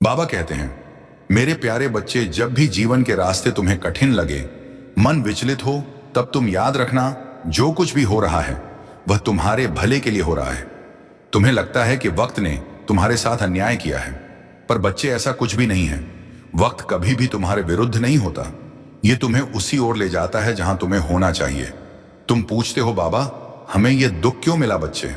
बाबा कहते हैं, मेरे प्यारे बच्चे, जब भी जीवन के रास्ते तुम्हें कठिन लगे, मन विचलित हो, तब तुम याद रखना, जो कुछ भी हो रहा है वह तुम्हारे भले के लिए हो रहा है। तुम्हें लगता है कि वक्त ने तुम्हारे साथ अन्याय किया है, पर बच्चे ऐसा कुछ भी नहीं है। वक्त कभी भी तुम्हारे विरुद्ध नहीं होता। ये तुम्हें उसी ओर ले जाता है जहां तुम्हें होना चाहिए। तुम पूछते हो, बाबा हमें यह दुख क्यों मिला? बच्चे,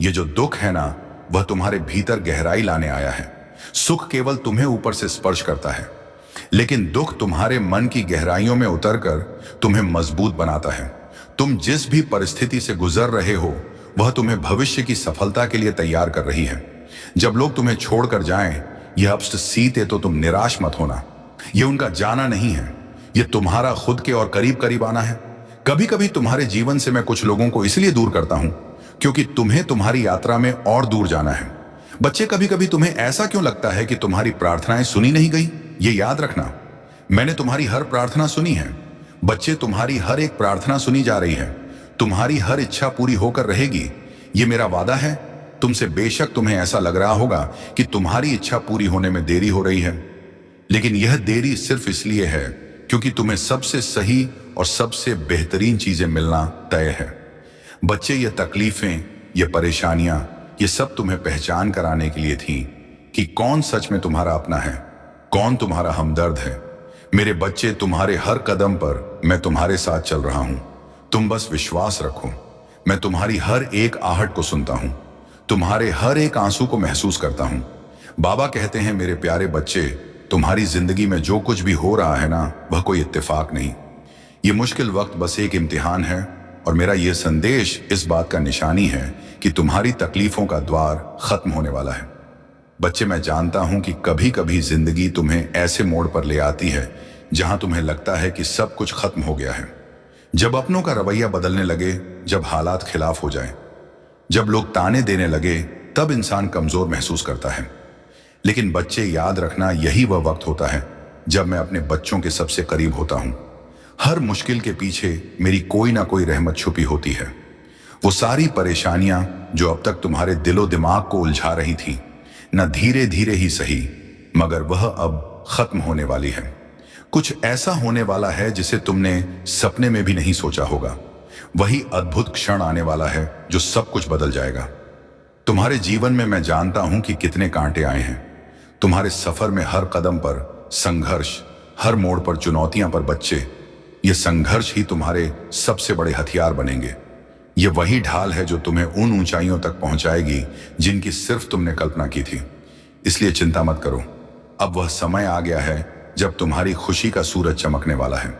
ये जो दुख है ना, वह तुम्हारे भीतर गहराई लाने आया है। सुख केवल तुम्हें ऊपर से स्पर्श करता है, लेकिन दुख तुम्हारे मन की गहराइयों में उतरकर तुम्हें मजबूत बनाता है। तुम जिस भी परिस्थिति से गुजर रहे हो, वह तुम्हें भविष्य की सफलता के लिए तैयार कर रही है। जब लोग तुम्हें छोड़कर जाएं, यह अप्स सीते तो तुम निराश मत होना। यह उनका जाना नहीं है, यह तुम्हारा खुद के और करीब करीब आना है। कभी कभी तुम्हारे जीवन से मैं कुछ लोगों को इसलिए दूर करता हूं क्योंकि तुम्हें तुम्हारी यात्रा में और दूर जाना है। बच्चे, कभी कभी तुम्हें ऐसा क्यों लगता है कि तुम्हारी प्रार्थनाएं सुनी नहीं गई? ये याद रखना, मैंने तुम्हारी हर प्रार्थना सुनी है। बच्चे, तुम्हारी हर एक प्रार्थना सुनी जा रही है। तुम्हारी हर इच्छा पूरी होकर रहेगी, ये मेरा वादा है तुमसे। बेशक तुम्हें ऐसा लग रहा होगा कि तुम्हारी इच्छा पूरी होने में देरी हो रही है, लेकिन यह देरी सिर्फ इसलिए है क्योंकि तुम्हें सबसे सही और सबसे बेहतरीन चीजें मिलना तय है। बच्चे, ये तकलीफें, ये परेशानियां, ये सब तुम्हें पहचान कराने के लिए थी कि कौन सच में तुम्हारा अपना है, कौन तुम्हारा हमदर्द है। मेरे बच्चे, तुम्हारे हर कदम पर मैं तुम्हारे साथ चल रहा हूं। तुम बस विश्वास रखो। मैं तुम्हारी हर एक आहट को सुनता हूं, तुम्हारे हर एक आंसू को महसूस करता हूं। बाबा कहते हैं, मेरे प्यारे बच्चे, तुम्हारी जिंदगी में जो कुछ भी हो रहा है ना, वह कोई इत्तेफाक नहीं। ये मुश्किल वक्त बस एक इम्तिहान है, और मेरा यह संदेश इस बात का निशानी है कि तुम्हारी तकलीफों का द्वार खत्म होने वाला है। बच्चे, मैं जानता हूं कि कभी कभी जिंदगी तुम्हें ऐसे मोड़ पर ले आती है जहां तुम्हें लगता है कि सब कुछ खत्म हो गया है। जब अपनों का रवैया बदलने लगे, जब हालात खिलाफ हो जाए, जब लोग ताने देने लगे, तब इंसान कमजोर महसूस करता है। लेकिन बच्चे, याद रखना, यही वह वक्त होता है जब मैं अपने बच्चों के सबसे करीब होता हूं। हर मुश्किल के पीछे मेरी कोई ना कोई रहमत छुपी होती है। वो सारी परेशानियां जो अब तक तुम्हारे दिलो दिमाग को उलझा रही थी, न धीरे धीरे ही सही, मगर वह अब खत्म होने वाली है। कुछ ऐसा होने वाला है जिसे तुमने सपने में भी नहीं सोचा होगा। वही अद्भुत क्षण आने वाला है जो सब कुछ बदल जाएगा। तुम्हारे जीवन में मैं जानता हूं कि कितने कांटे आए हैं। तुम्हारे सफर में हर कदम पर संघर्ष, हर मोड़ पर चुनौतियां, पर बच्चे, ये संघर्ष ही तुम्हारे सबसे बड़े हथियार बनेंगे। ये वही ढाल है जो तुम्हें उन ऊंचाइयों तक पहुंचाएगी जिनकी सिर्फ तुमने कल्पना की थी। इसलिए चिंता मत करो, अब वह समय आ गया है जब तुम्हारी खुशी का सूरज चमकने वाला है।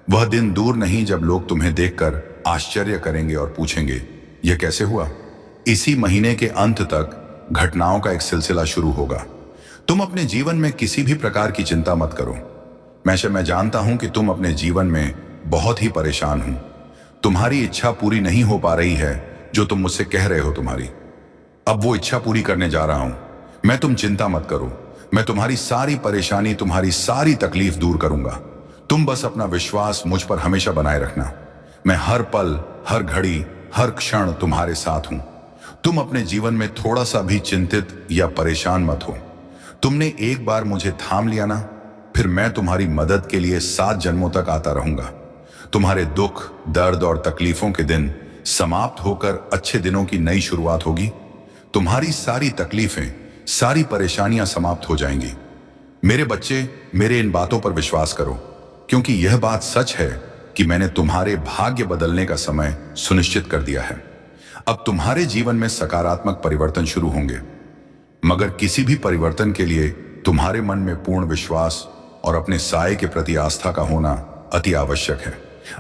वह दिन दूर नहीं जब लोग तुम्हें देखकर आश्चर्य करेंगे और पूछेंगे, यह कैसे हुआ? इसी महीने के अंत तक घटनाओं का एक सिलसिला शुरू होगा। तुम अपने जीवन में किसी भी प्रकार की चिंता मत करो। मैं जानता हूं कि तुम अपने जीवन में बहुत ही परेशान हो। तुम्हारी इच्छा पूरी नहीं हो पा रही है जो तुम मुझसे कह रहे हो तुम्हारी। अब वो इच्छा पूरी करने जा रहा हूं। तुम चिंता मत करो, मैं तुम्हारी सारी परेशानी, तुम्हारी सारी तकलीफ दूर करूंगा। तुम बस अपना विश्वास मुझ पर हमेशा बनाए रखना। मैं हर पल, हर घड़ी, हर क्षण तुम्हारे साथ हूं। तुम अपने जीवन में थोड़ा सा भी चिंतित या परेशान मत हो। तुमने एक बार मुझे थाम लिया ना, फिर मैं तुम्हारी मदद के लिए 7 जन्मों तक आता रहूंगा। तुम्हारे दुख, दर्द और तकलीफों के दिन समाप्त होकर अच्छे दिनों की नई शुरुआत होगी। तुम्हारी सारी तकलीफें, सारी परेशानियां समाप्त हो जाएंगी। मेरे बच्चे, मेरे इन बातों पर विश्वास करो, क्योंकि यह बात सच है कि मैंने तुम्हारे भाग्य बदलने का समय सुनिश्चित कर दिया है। अब तुम्हारे जीवन में सकारात्मक परिवर्तन शुरू होंगे, मगर किसी भी परिवर्तन के लिए तुम्हारे मन में पूर्ण विश्वास और अपने साये के प्रति आस्था का होना अति आवश्यक है।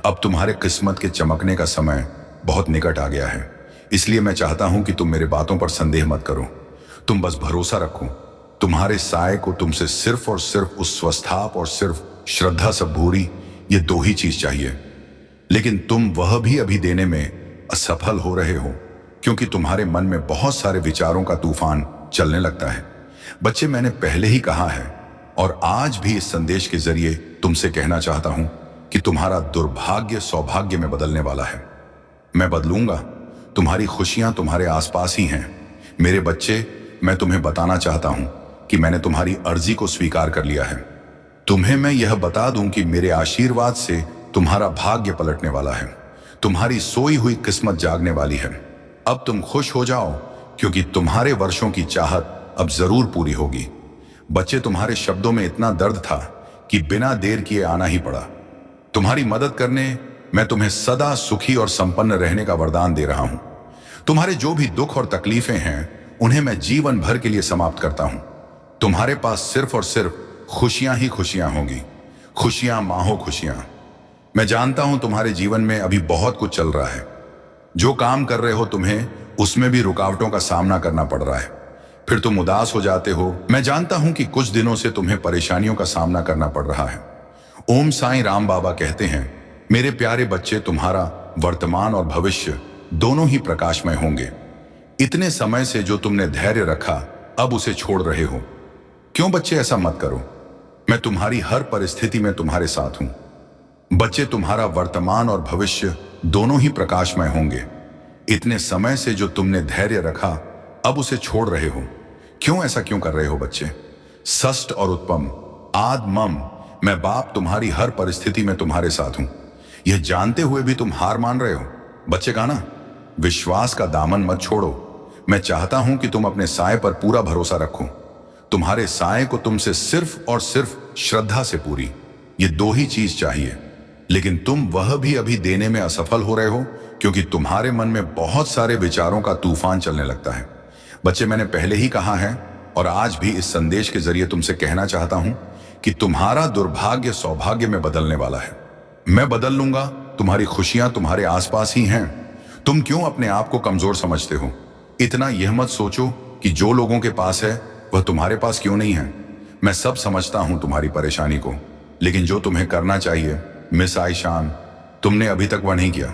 अब तुम्हारे किस्मत के चमकने का समय बहुत निकट आ गया है। इसलिए मैं चाहता हूं कि तुम मेरे बातों पर संदेह मत करो। तुम बस भरोसा रखो। तुम्हारे साये को तुमसे सिर्फ और सिर्फ उस स्वस्थाप और सिर्फ श्रद्धा सबूरी, ये 2 ही चीज चाहिए। लेकिन तुम वह भी अभी देने में असफल हो रहे हो, क्योंकि तुम्हारे मन में बहुत सारे विचारों का तूफान चलने लगता है। बच्चे, मैंने पहले ही कहा है और आज भी इस संदेश के जरिए तुमसे कहना चाहता हूं कि तुम्हारा दुर्भाग्य सौभाग्य में बदलने वाला है। मैं बदलूंगा। तुम्हारी खुशियां तुम्हारे आसपास ही हैं। मेरे बच्चे, मैं तुम्हें बताना चाहता हूं कि मैंने तुम्हारी अर्जी को स्वीकार कर लिया है। तुम्हें मैं यह बता दूं कि मेरे आशीर्वाद से तुम्हारा भाग्य पलटने वाला है, तुम्हारी सोई हुई किस्मत जागने वाली है। अब तुम खुश हो जाओ, क्योंकि तुम्हारे वर्षों की चाहत अब जरूर पूरी होगी। बच्चे, तुम्हारे शब्दों में इतना दर्द था कि बिना देर किए आना ही पड़ा। तुम्हारी मदद करने मैं तुम्हें सदा सुखी और संपन्न रहने का वरदान दे रहा हूं। तुम्हारे जो भी दुख और तकलीफें हैं, उन्हें मैं जीवन भर के लिए समाप्त करता हूं। तुम्हारे पास सिर्फ और सिर्फ खुशियां ही खुशियां होंगी, खुशियां माहो खुशियां। मैं जानता हूं तुम्हारे जीवन में अभी बहुत कुछ चल रहा है। जो काम कर रहे हो तुम्हें उसमें भी रुकावटों का सामना करना पड़ रहा है, फिर तुम उदास हो जाते हो। मैं जानता हूं कि कुछ दिनों से तुम्हें परेशानियों का सामना करना पड़ रहा है। ओम साईं राम बाबा कहते हैं, मेरे प्यारे बच्चे, तुम्हारा वर्तमान और भविष्य दोनों ही प्रकाशमय होंगे। इतने समय से जो तुमने धैर्य रखा, अब उसे छोड़ रहे हो। क्यों बच्चे, ऐसा मत करो। मैं तुम्हारी हर परिस्थिति में तुम्हारे साथ हूं। बच्चे, तुम्हारा वर्तमान और भविष्य दोनों ही प्रकाशमय होंगे। इतने समय से जो तुमने धैर्य रखा, अब उसे छोड़ रहे हो। क्यों, ऐसा क्यों कर रहे हो बच्चे? षष्ठ और उत्पम आद मम, मैं बाप तुम्हारी हर परिस्थिति में तुम्हारे साथ हूं। यह जानते हुए भी तुम हार मान रहे हो। बच्चे, कहा ना, विश्वास का दामन मत छोड़ो। मैं चाहता हूं कि तुम अपने साए पर पूरा भरोसा रखो। तुम्हारे साए को तुमसे सिर्फ और सिर्फ श्रद्धा से पूरी, ये दो ही चीज चाहिए। लेकिन तुम वह भी अभी देने में असफल हो रहे हो, क्योंकि तुम्हारे मन में बहुत सारे विचारों का तूफान चलने लगता है। बच्चे, मैंने पहले ही कहा है और आज भी इस संदेश के जरिए तुमसे कहना चाहता हूं कि तुम्हारा दुर्भाग्य सौभाग्य में बदलने वाला है। मैं बदल लूंगा। तुम्हारी खुशियां तुम्हारे आसपास ही हैं। तुम क्यों अपने आप को कमजोर समझते हो? इतना यह मत सोचो कि जो लोगों के पास है वह तुम्हारे पास क्यों नहीं है। मैं सब समझता हूं तुम्हारी परेशानी को, लेकिन जो तुम्हें करना चाहिए मिस आयशान, तुमने अभी तक वह नहीं किया।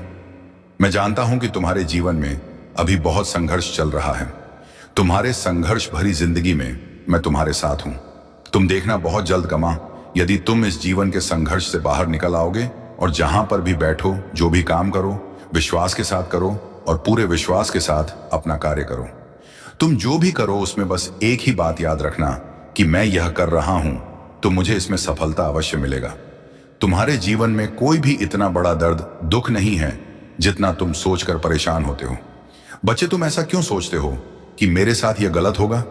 मैं जानता हूं कि तुम्हारे जीवन में अभी बहुत संघर्ष चल रहा है। तुम्हारे संघर्ष भरी जिंदगी में मैं तुम्हारे साथ हूं। तुम देखना बहुत जल्द कमा, यदि तुम इस जीवन के संघर्ष से बाहर निकल आओगे और जहां पर भी बैठो, जो भी काम करो, विश्वास के साथ करो और पूरे विश्वास के साथ अपना कार्य करो। तुम जो भी करो उसमें बस एक ही बात याद रखना कि मैं यह कर रहा हूं तो मुझे इसमें सफलता अवश्य मिलेगा। तुम्हारे जीवन में कोई भी इतना बड़ा दर्द, दुख नहीं है जितना तुम सोचकर परेशान होते हो। बच्चे, तुम ऐसा क्यों सोचते हो कि मेरे साथ यह गलत होगा,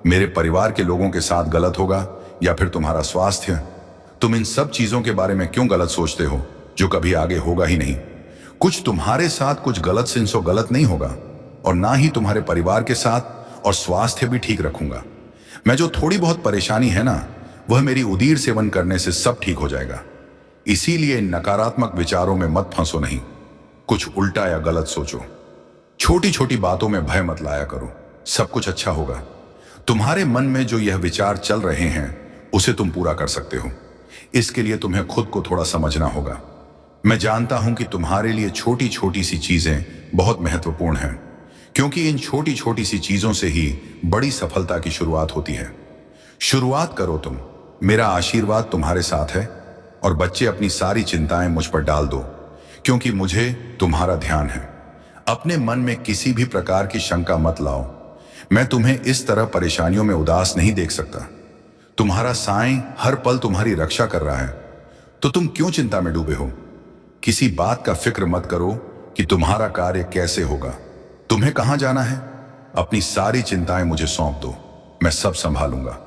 मेरे परिवार के लोगों के साथ गलत होगा, या फिर तुम्हारा स्वास्थ्य? तुम इन सब चीजों के बारे में क्यों गलत सोचते हो जो कभी आगे होगा ही नहीं? कुछ तुम्हारे साथ कुछ गलत सिंसो गलत नहीं होगा, और ना ही तुम्हारे परिवार के साथ, और स्वास्थ्य भी ठीक रखूंगा। मैं जो थोड़ी बहुत परेशानी है ना, वह मेरी उदीर सेवन करने से सब ठीक हो जाएगा। इसीलिए इन नकारात्मक विचारों में मत फंसो नहीं, कुछ उल्टा या गलत सोचो। छोटी छोटी बातों में भय मत लाया करो, सब कुछ अच्छा होगा। तुम्हारे मन में जो यह विचार चल रहे हैं उसे तुम पूरा कर सकते हो। इसके लिए तुम्हें खुद को थोड़ा समझना होगा। मैं जानता हूं कि तुम्हारे लिए छोटी छोटी सी चीजें बहुत महत्वपूर्ण हैं, क्योंकि इन छोटी छोटी सी चीजों से ही बड़ी सफलता की शुरुआत होती है। शुरुआत करो तुम, मेरा आशीर्वाद तुम्हारे साथ है। और बच्चे, अपनी सारी चिंताएं मुझ पर डाल दो, क्योंकि मुझे तुम्हारा ध्यान है। अपने मन में किसी भी प्रकार की शंका मत लाओ। मैं तुम्हें इस तरह परेशानियों में उदास नहीं देख सकता। तुम्हारा साईं हर पल तुम्हारी रक्षा कर रहा है, तो तुम क्यों चिंता में डूबे हो? किसी बात का फिक्र मत करो कि तुम्हारा कार्य कैसे होगा, तुम्हें कहां जाना है। अपनी सारी चिंताएं मुझे सौंप दो, मैं सब संभालूंगा।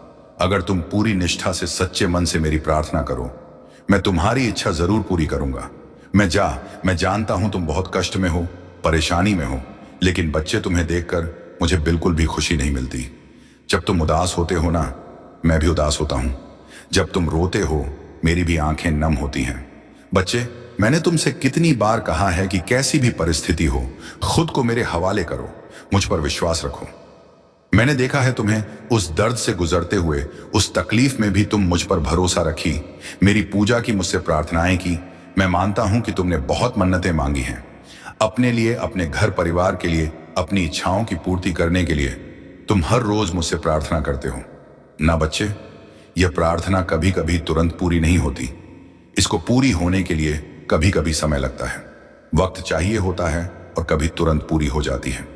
अगर तुम पूरी निष्ठा से सच्चे मन से मेरी प्रार्थना करो, मैं तुम्हारी इच्छा जरूर पूरी करूंगा। मैं जानता हूं तुम बहुत कष्ट में हो, परेशानी में हो, लेकिन बच्चे, तुम्हें देखकर मुझे बिल्कुल भी खुशी नहीं मिलती। जब तुम उदास होते हो ना, मैं भी उदास होता हूं। जब तुम रोते हो, मेरी भी आंखें नम होती हैं। बच्चे, मैंने तुमसे कितनी बार कहा है कि कैसी भी परिस्थिति हो, खुद को मेरे हवाले करो, मुझ पर विश्वास रखो। मैंने देखा है तुम्हें उस दर्द से गुजरते हुए, उस तकलीफ में भी तुम मुझ पर भरोसा रखी, मेरी पूजा की, मुझसे प्रार्थनाएं की। मैं मानता हूं कि तुमने बहुत मन्नतें मांगी हैं, अपने लिए, अपने घर परिवार के लिए, अपनी इच्छाओं की पूर्ति करने के लिए। तुम हर रोज मुझसे प्रार्थना करते हो ना बच्चे। यह प्रार्थना कभी कभी तुरंत पूरी नहीं होती। इसको पूरी होने के लिए कभी कभी समय लगता है, वक्त चाहिए होता है, और कभी तुरंत पूरी हो जाती है।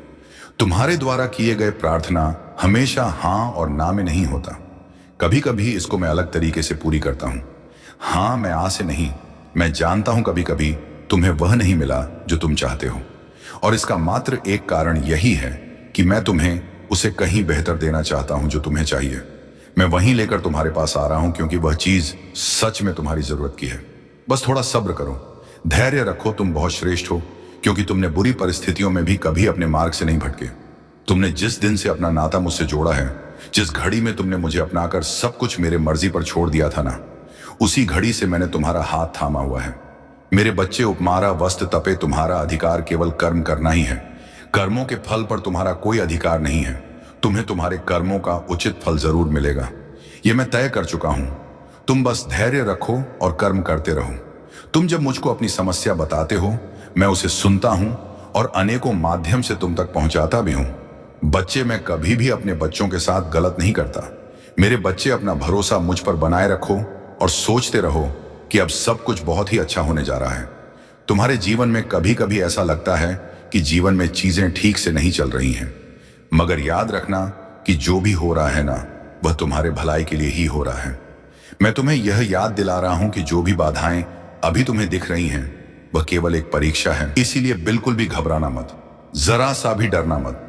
तुम्हारे द्वारा किए गए प्रार्थना हमेशा हाँ और ना में नहीं होता। कभी कभी इसको मैं अलग तरीके से पूरी करता हूं। हाँ, मैं आज से नहीं, मैं जानता हूं कभी कभी तुम्हें वह नहीं मिला जो तुम चाहते हो, और इसका मात्र एक कारण यही है कि मैं तुम्हें उसे कहीं बेहतर देना चाहता हूं जो तुम्हें चाहिए। मैं वहीं लेकर तुम्हारे पास आ रहा हूं क्योंकि वह चीज सच में तुम्हारी जरूरत की है। बस थोड़ा सब्र करो, धैर्य रखो। तुम बहुत श्रेष्ठ हो क्योंकि तुमने बुरी परिस्थितियों में भी कभी अपने मार्ग से नहीं भटके। तुमने जिस दिन से अपना नाता मुझसे जोड़ा है, जिस घड़ी में तुमने मुझे अपनाकर सब कुछ मेरे मर्जी पर छोड़ दिया था ना, उसी घड़ी से मैंने तुम्हारा हाथ थामा हुआ है। मेरे बच्चे, उपमारा वस्त्र तपे तुम्हारा अधिकार केवल कर्म करना ही है। कर्मों के फल पर तुम्हारा कोई अधिकार नहीं है। तुम्हें तुम्हारे कर्मों का उचित फल जरूर मिलेगा, यह मैं तय कर चुका हूं। तुम बस धैर्य रखो और कर्म करते रहो। तुम जब मुझको अपनी समस्या बताते हो, मैं उसे सुनता हूं और अनेकों माध्यम से तुम तक पहुंचाता भी हूं। बच्चे, मैं कभी भी अपने बच्चों के साथ गलत नहीं करता। मेरे बच्चे, अपना भरोसा मुझ पर बनाए रखो और सोचते रहो कि अब सब कुछ बहुत ही अच्छा होने जा रहा है। तुम्हारे जीवन में कभी कभी ऐसा लगता है कि जीवन में चीजें ठीक से नहीं चल रही हैं, मगर याद रखना कि जो भी हो रहा है ना, वह तुम्हारे भलाई के लिए ही हो रहा है। मैं तुम्हें यह याद दिला रहा हूं कि जो भी बाधाएं अभी तुम्हें दिख रही हैं, वह केवल एक परीक्षा है। इसीलिए बिल्कुल भी घबराना मत, जरा सा भी डरना मत।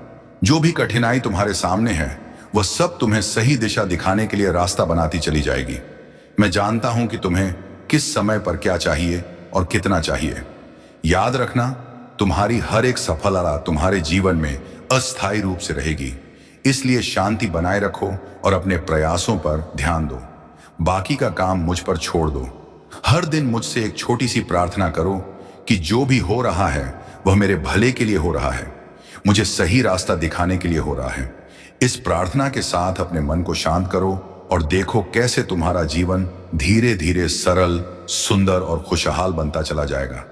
जो भी कठिनाई तुम्हारे सामने है, वह सब तुम्हें सही दिशा दिखाने के लिए रास्ता बनाती चली जाएगी। मैं जानता हूं कि तुम्हें किस समय पर क्या चाहिए और कितना चाहिए। याद रखना, तुम्हारी हर एक सफलता तुम्हारे जीवन में अस्थायी रूप से रहेगी। इसलिए शांति बनाए रखो और अपने प्रयासों पर ध्यान दो। बाकी का काम मुझ पर छोड़ दो। हर दिन मुझसे एक छोटी सी प्रार्थना करो कि जो भी हो रहा है वह मेरे भले के लिए हो रहा है, मुझे सही रास्ता दिखाने के लिए हो रहा है। इस प्रार्थना के साथ अपने मन को शांत करो और देखो कैसे तुम्हारा जीवन धीरे धीरे सरल, सुंदर और खुशहाल बनता चला जाएगा।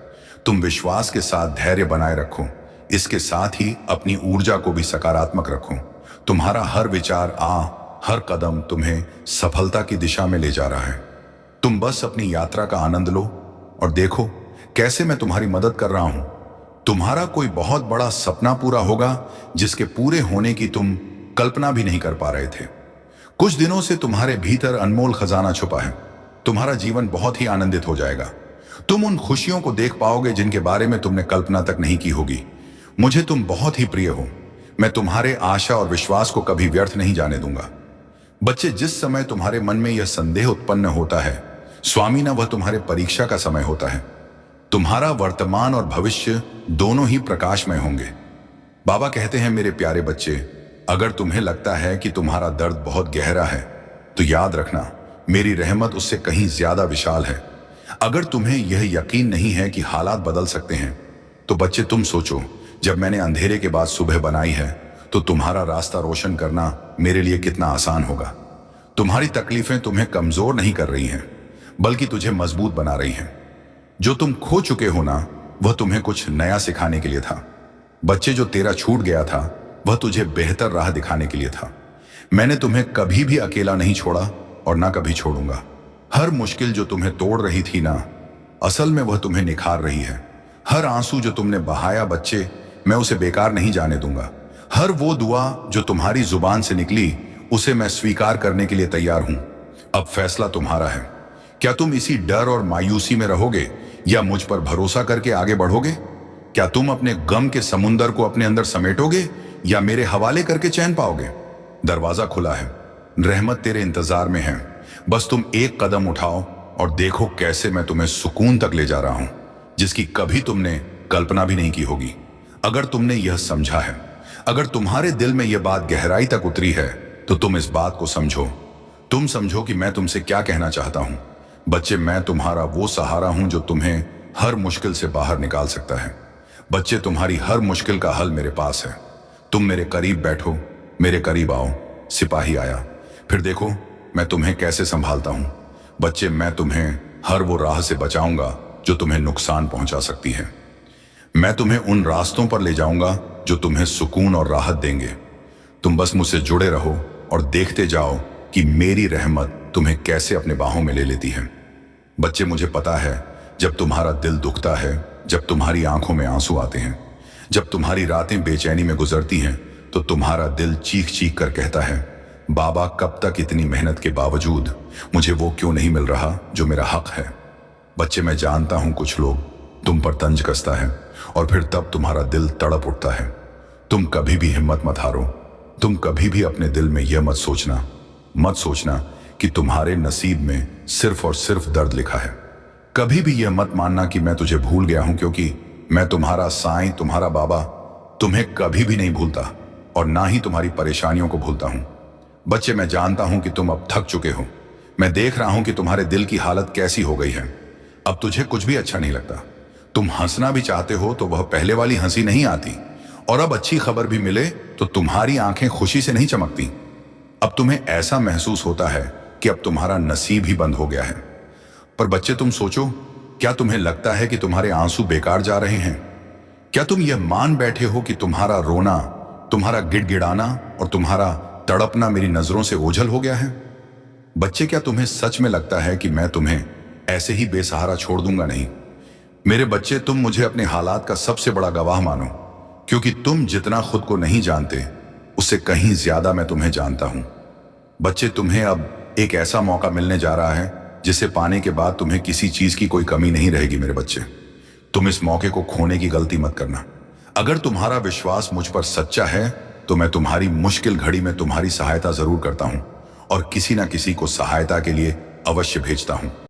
तुम विश्वास के साथ धैर्य बनाए रखो। इसके साथ ही अपनी ऊर्जा को भी सकारात्मक रखो। तुम्हारा हर विचार, हर कदम तुम्हें सफलता की दिशा में ले जा रहा है। तुम बस अपनी यात्रा का आनंद लो और देखो कैसे मैं तुम्हारी मदद कर रहा हूं। तुम्हारा कोई बहुत बड़ा सपना पूरा होगा जिसके पूरे होने की तुम कल्पना भी नहीं कर पा रहे थे। कुछ दिनों से तुम्हारे भीतर अनमोल खजाना छुपा है। तुम्हारा जीवन बहुत ही आनंदित हो जाएगा। तुम उन खुशियों को देख पाओगे जिनके बारे में तुमने कल्पना तक नहीं की होगी। मुझे तुम बहुत ही प्रिय हो। मैं तुम्हारे आशा और विश्वास को कभी व्यर्थ नहीं जाने दूंगा। बच्चे, जिस समय तुम्हारे मन में यह संदेह उत्पन्न होता है, स्वामी ना, वह तुम्हारे परीक्षा का समय होता है। तुम्हारा वर्तमान और भविष्य दोनों ही प्रकाशमय होंगे। बाबा कहते हैं, मेरे प्यारे बच्चे, अगर तुम्हें लगता है कि तुम्हारा दर्द बहुत गहरा है, तो याद रखना मेरी रहमत उससे कहीं ज्यादा विशाल है। अगर तुम्हें यह यकीन नहीं है कि हालात बदल सकते हैं, तो बच्चे तुम सोचो, जब मैंने अंधेरे के बाद सुबह बनाई है, तो तुम्हारा रास्ता रोशन करना मेरे लिए कितना आसान होगा। तुम्हारी तकलीफें तुम्हें कमजोर नहीं कर रही हैं, बल्कि तुझे मजबूत बना रही हैं। जो तुम खो चुके हो ना, वह तुम्हें कुछ नया सिखाने के लिए था। बच्चे, जो तेरा छूट गया था, वह तुझे बेहतर राह दिखाने के लिए था। मैंने तुम्हें कभी भी अकेला नहीं छोड़ा और ना कभी छोड़ूंगा। हर मुश्किल जो तुम्हें तोड़ रही थी ना, असल में वह तुम्हें निखार रही है। हर आंसू जो तुमने बहाया बच्चे, मैं उसे बेकार नहीं जाने दूंगा। हर वो दुआ जो तुम्हारी जुबान से निकली, उसे मैं स्वीकार करने के लिए तैयार हूं। अब फैसला तुम्हारा है। क्या तुम इसी डर और मायूसी में रहोगे या मुझ पर भरोसा करके आगे बढ़ोगे? क्या तुम अपने गम के समुंदर को अपने अंदर समेटोगे या मेरे हवाले करके चैन पाओगे? दरवाजा खुला है, रहमत तेरे इंतजार में है। बस तुम एक कदम उठाओ और देखो कैसे मैं तुम्हें सुकून तक ले जा रहा हूं, जिसकी कभी तुमने कल्पना भी नहीं की होगी। अगर तुमने यह समझा है, अगर तुम्हारे दिल में यह बात गहराई तक उतरी है, तो तुम इस बात को समझो। तुम समझो कि मैं तुमसे क्या कहना चाहता हूं। बच्चे, मैं तुम्हारा वो सहारा हूं जो तुम्हें हर मुश्किल से बाहर निकाल सकता है। बच्चे, तुम्हारी हर मुश्किल का हल मेरे पास है। तुम मेरे करीब बैठो, मेरे करीब आओ। सिपाही आया, फिर देखो मैं तुम्हें कैसे संभालता हूं। बच्चे, मैं तुम्हें हर वो राह से बचाऊंगा जो तुम्हें नुकसान पहुंचा सकती है। मैं तुम्हें उन रास्तों पर ले जाऊंगा जो तुम्हें सुकून और राहत देंगे। तुम बस मुझसे जुड़े रहो और देखते जाओ कि मेरी रहमत तुम्हें कैसे अपने बाहों में ले लेती है। बच्चे, मुझे पता है, जब तुम्हारा दिल दुखता है, जब तुम्हारी आंखों में आंसू आते हैं, जब तुम्हारी रातें बेचैनी में गुजरती हैं, तो तुम्हारा दिल चीख चीख कर कहता है, बाबा कब तक इतनी मेहनत के बावजूद मुझे वो क्यों नहीं मिल रहा जो मेरा हक है। बच्चे, मैं जानता हूं कुछ लोग तुम पर तंज कसता है और फिर तब तुम्हारा दिल तड़प उठता है। तुम कभी भी हिम्मत मत हारो। तुम कभी भी अपने दिल में यह मत सोचना कि तुम्हारे नसीब में सिर्फ और सिर्फ दर्द लिखा है। कभी भी यह मत मानना कि मैं तुझे भूल गया हूं, क्योंकि मैं तुम्हारा साईं, तुम्हारा बाबा तुम्हें कभी भी नहीं भूलता और ना ही तुम्हारी परेशानियों को भूलता हूं। बच्चे, मैं जानता हूं कि तुम अब थक चुके हो। मैं देख रहा हूं कि तुम्हारे दिल की हालत कैसी हो गई है। अब तुझे कुछ भी अच्छा नहीं लगता। तुम हंसना भी चाहते हो तो वह पहले वाली हंसी नहीं आती, और अब अच्छी खबर भी मिले तो तुम्हारी आंखें खुशी से नहीं चमकती। अब तुम्हें ऐसा महसूस होता है कि अब तुम्हारा नसीब ही बंद हो गया है। पर बच्चे, तुम सोचो, क्या तुम्हें लगता है कि तुम्हारे आंसू बेकार जा रहे हैं? क्या तुम यह मान बैठे हो कि तुम्हारा रोना, तुम्हारा गिड़गिड़ाना और तुम्हारा तड़पना मेरी नजरों से ओझल हो गया है? बच्चे, क्या तुम्हें सच में लगता है कि मैं तुम्हें ऐसे ही बेसहारा छोड़ दूंगा? नहीं मेरे बच्चे, तुम मुझे अपने हालात का सबसे बड़ा गवाह मानो, क्योंकि तुम जितना खुद को नहीं जानते उससे कहीं ज्यादा मैं तुम्हें जानता हूं। बच्चे, तुम्हें अब एक ऐसा मौका मिलने जा रहा है जिसे पाने के बाद तुम्हें किसी चीज की कोई कमी नहीं रहेगी। मेरे बच्चे, तुम इस मौके को खोने की गलती मत करना। अगर तुम्हारा विश्वास मुझ पर सच्चा है तो मैं तुम्हारी मुश्किल घड़ी में तुम्हारी सहायता जरूर करता हूं और किसी ना किसी को सहायता के लिए अवश्य भेजता हूं।